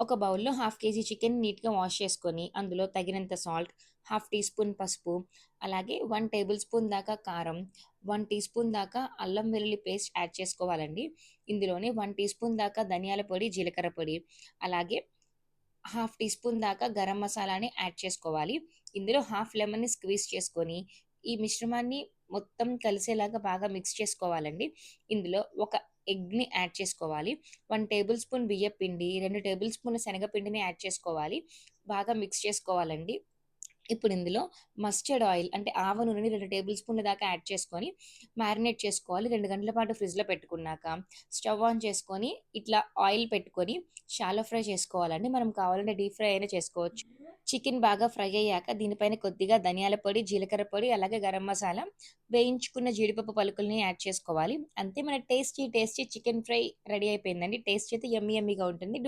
ఒక బౌల్‌లో half KG chicken నీట్‌గా వాష్ చేసుకొని, అందులో తగినంత సాల్ట్, హాఫ్ టీ స్పూన్ పసుపు, అలాగే 1 టేబుల్ స్పూన్ దాకా కారం, 1 టీ స్పూన్ దాకా అల్లం వెల్లుల్లి పేస్ట్ యాడ్ చేసుకోవాలండి. ఇందులోనే 1 టీ స్పూన్ దాకా ధనియాల పొడి, జీలకర్ర పొడి, అలాగే హాఫ్ టీ స్పూన్ దాకా గరం మసాలాని యాడ్ చేసుకోవాలి. ఇందులో హాఫ్ లెమన్‌ని స్క్వీజ్ చేసుకొని, ఈ మిశ్రమాన్ని మొత్తం కలిసేలాగా బాగా మిక్స్ చేసుకోవాలండి. ఇందులో ఒక ఎగ్‌ని యాడ్ చేసుకోవాలి. 1 టేబుల్ స్పూన్ బియ్యపిండి, 2 టేబుల్ స్పూన్ల శనగపిండిని యాడ్ చేసుకోవాలి. బాగా మిక్స్ చేసుకోవాలండి. ఇప్పుడు ఇందులో మస్టర్డ్ ఆయిల్ అంటే ఆవ నూనెని 2 టేబుల్ స్పూన్ల దాకా యాడ్ చేసుకొని మ్యారినేట్ చేసుకోవాలి. 2 గంటల పాటు ఫ్రిడ్జ్‌లో పెట్టుకున్నాక స్టవ్ ఆన్ చేసుకొని ఇట్లా ఆయిల్ పెట్టుకొని షాలో ఫ్రై చేసుకోవాలండి. మనం కావాలంటే డీప్ ఫ్రై అయినా చేసుకోవచ్చు. చికెన్ బాగా ఫ్రై అయ్యాక దీనిపైన కొద్దిగా ధనియాల పొడి, జీలకర్ర పొడి, అలాగే గరం మసాలా, వేయించుకున్న జీడిపప్పు పలుకుల్ని యాడ్ చేసుకోవాలి. అంతే మన టేస్టీ చికెన్ ఫ్రై రెడీ అయిపోయిందండి. టేస్ట్ అయితే యమ్మీ యమ్మీగా ఉంటుంది.